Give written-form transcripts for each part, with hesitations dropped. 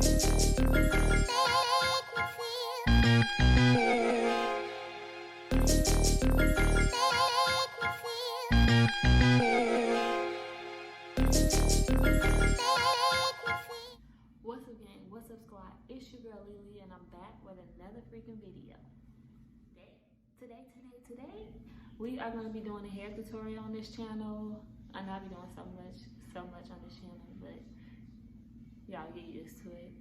What's up, gang? What's up, squad? It's your girl Lily, and I'm back with another freaking video. Today, we are going to be doing a hair tutorial on this channel. I know I'll be doing so much on this channel, but y'all get used to it.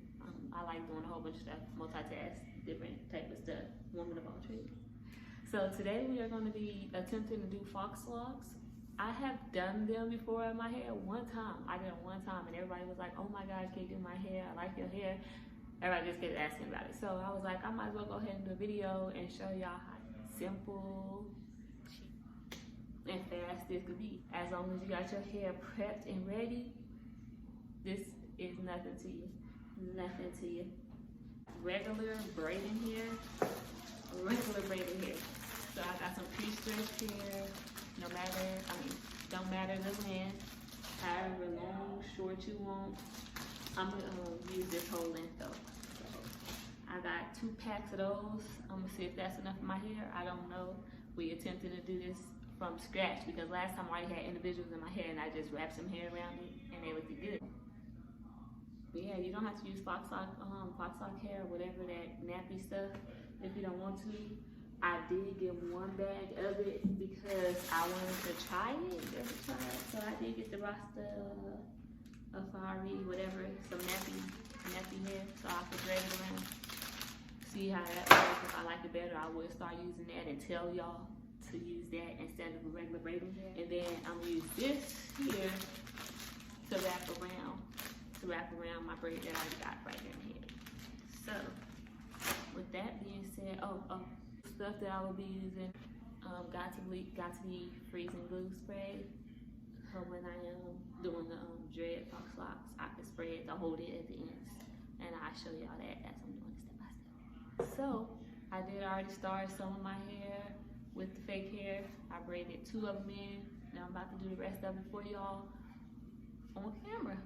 I like doing a whole bunch of stuff, multitask, different type of stuff, woman of all trades. So today we are going to be attempting to do fox locks. I have done them before in my hair one time. I did it one time and everybody was like, oh my God, can you do my hair? I like your hair. Everybody just kept asking about it. So I was like, I might as well go ahead and do a video and show y'all how simple, cheap, and fast this could be. As long as you got your hair prepped and ready, this is nothing to you. Nothing to you. Regular braiding hair. So I got some pre-stretched hair. No matter, don't matter the length, however long, short you want. I'm gonna use this whole length though. So I got 2 packs of those. I'm gonna see if that's enough for my hair. I don't know. We attempted to do this from scratch because last time I already had individuals in my hair and I just wrapped some hair around it and they looked good. But yeah, you don't have to use fox lock hair or whatever, that nappy stuff, if you don't want to. I did get 1 bag of it because I wanted to try it, So I did get the Rasta Afari, whatever, some nappy hair, so I could braid it around. See how that works. If I like it better, I will start using that and tell y'all to use that instead of a regular braiding hair. And then I'm gonna use this here to wrap around my braid that I got right here in the head. So with that being said, stuff that I will be using, got to be freezing glue spray. So when I am doing the dread fox locks, I can spray it to hold it at the ends, and I'll show y'all that as I'm doing it step by step. So I did already start some of my hair with the fake hair. I braided 2 of them in. Now I'm about to do the rest of it for y'all on camera.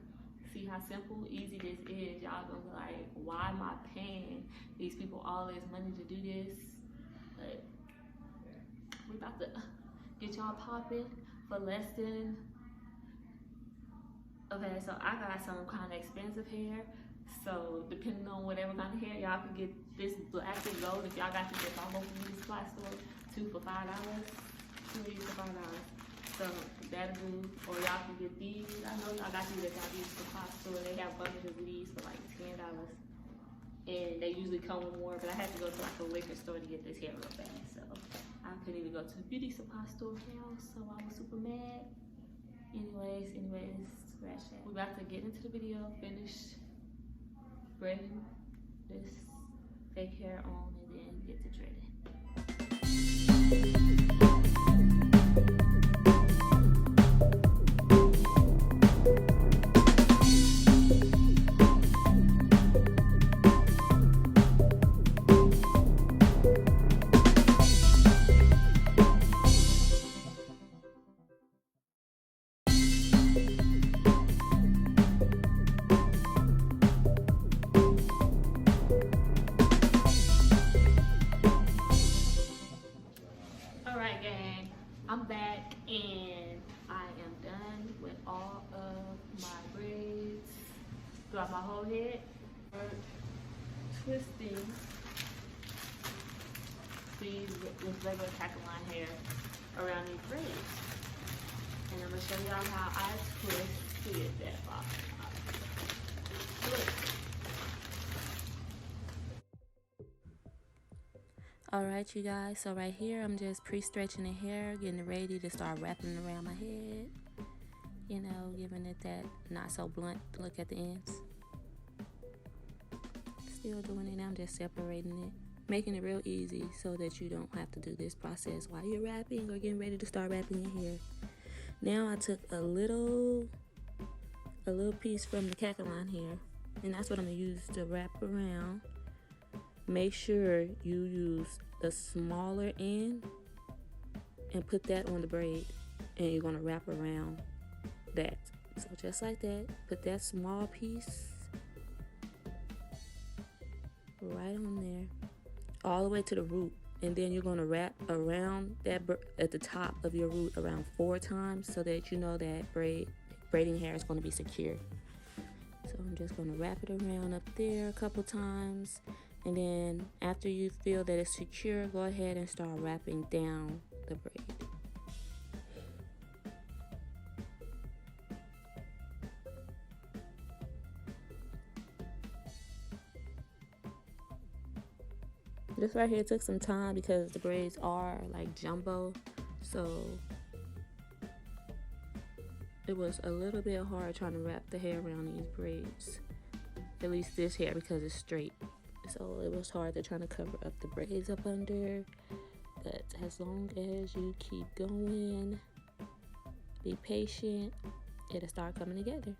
See how simple, easy this is. Y'all gonna be like, why am I paying these people all this money to do this? But we're about to get y'all popping for less than. Okay, so I got some kind of expensive hair. So depending on whatever kind of hair, y'all can get this black and gold. If y'all got this at our local beauty supply store, 2 for $5. 2 of these for $5. So that'll do. Or y'all can get these. I know y'all got these at our beauty supply store. They have bundles of these for like $10. And they usually come with more, but I had to go to like a liquor store to get this hair real fast, so I couldn't even go to the beauty supply store now, so I was super mad. Anyways, scratch that. We're about to get into the video, finish braiding this fake hair on, and then get to dreading. I'm back and I am done with all of my braids throughout my whole head. Twisting this regular tackle-line hair around these braids. And I'm going to show y'all how I twisted that box. Alright, you guys, so right here I'm just pre-stretching the hair, getting it ready to start wrapping it around my head, you know, giving it that not so blunt look at the ends. Still doing it now, I'm just separating it, making it real easy so that you don't have to do this process while you're wrapping or getting ready to start wrapping your hair. Now I took a little piece from the cackle-line hair, and that's what I'm going to use to wrap around. Make sure you use the smaller end and put that on the braid, and you're going to wrap around that. So just like that, put that small piece right on there, all the way to the root. And then you're going to wrap around that at the top of your root around 4 times so that you know that braiding hair is going to be secure. So I'm just going to wrap it around up there a couple times. And then after you feel that it's secure, go ahead and start wrapping down the braid. This right here took some time because the braids are like jumbo, so it was a little bit hard trying to wrap the hair around these braids, at least this hair, because it's straight. So it was hard to try to cover up the braids up under, but as long as you keep going, be patient, it'll start coming together.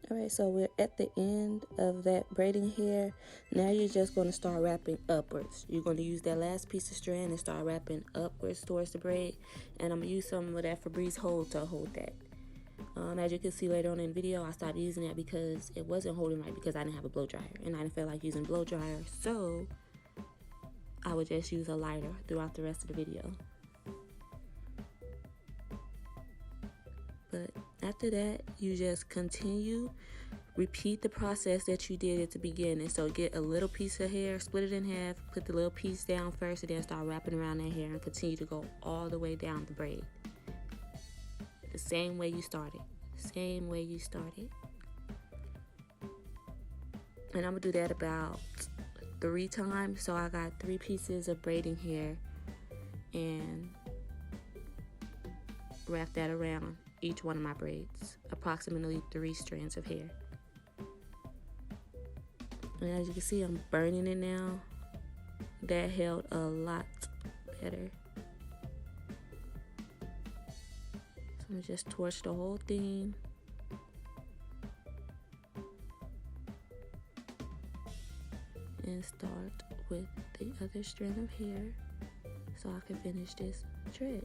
Alright, so we're at the end of that braiding hair. Now you're just going to start wrapping upwards. You're going to use that last piece of strand and start wrapping upwards towards the braid. And I'm going to use some of that Febreze hold to hold that. As you can see later on in the video, I stopped using that because it wasn't holding right because I didn't have a blow dryer. And I didn't feel like using a blow dryer, so I would just use a lighter throughout the rest of the video. But after that, you just continue, repeat the process that you did at the beginning. So get a little piece of hair, split it in half, put the little piece down first, and then start wrapping around that hair and continue to go all the way down the braid. The same way you started. Same way you started. And I'm going to do that about 3 times. So I got 3 pieces of braiding hair and wrap that around each one of my braids, approximately 3 strands of hair. And as you can see, I'm burning it now. That held a lot better. So I'm gonna just torch the whole thing. And start with the other strand of hair so I can finish this thread.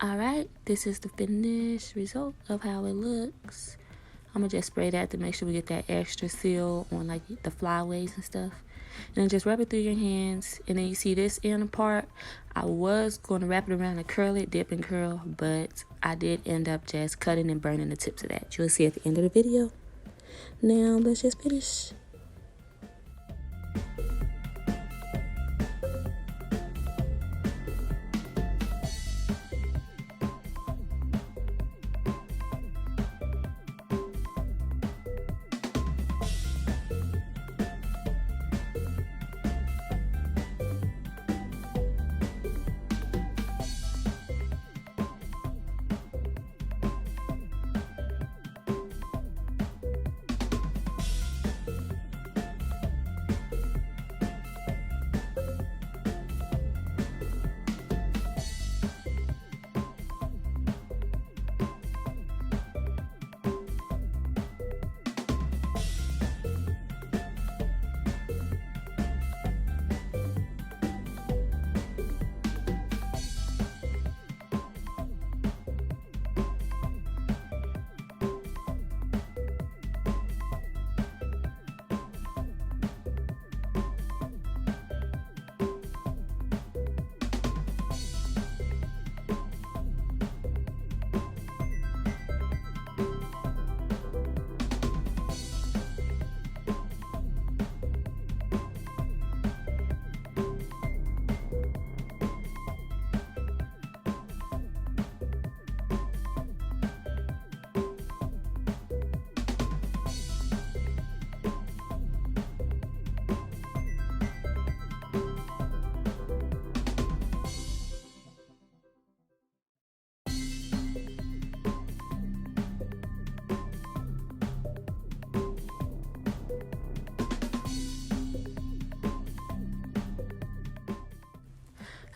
Alright, this is the finished result of how it looks. I'm going to just spray that to make sure we get that extra seal on like the flyaways and stuff. And then just rub it through your hands. And then you see this inner part. I was going to wrap it around and curl it, dip and curl. But I did end up just cutting and burning the tips of that. You'll see at the end of the video. Now let's just finish.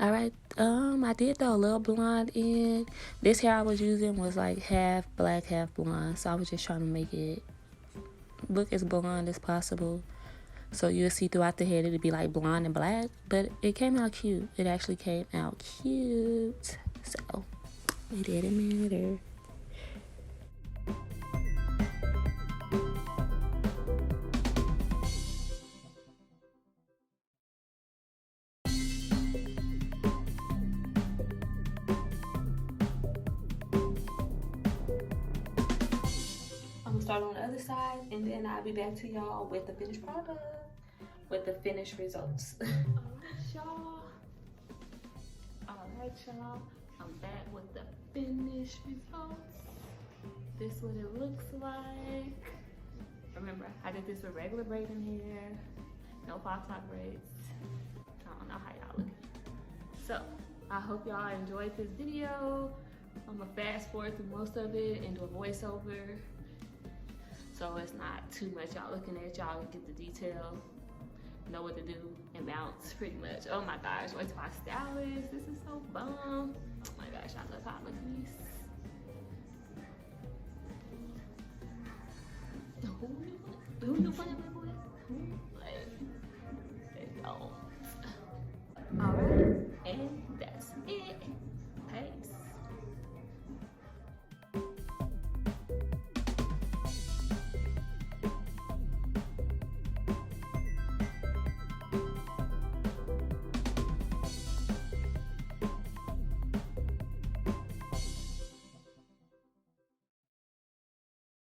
All right, I did throw a little blonde in. This hair I was using was like half black, half blonde. So I was just trying to make it look as blonde as possible. So you'll see throughout the head it'll be like blonde and black. But it came out cute. It actually came out cute. So it didn't matter. I'm gonna start on the other side and then I'll be back to y'all with the finished product, with the finished results. Alright y'all, I'm back with the finished results. This is what it looks like. Remember, I did this with regular braiding hair, no pop top braids. I don't know how y'all look. So, I hope y'all enjoyed this video. I'm gonna fast forward through most of it and do a voiceover. So it's not too much y'all looking at. Y'all get the detail, know what to do, and bounce pretty much. Oh my gosh, wait till my stylist. This is so bomb. Oh my gosh, I love how I look at these. Who you playing with?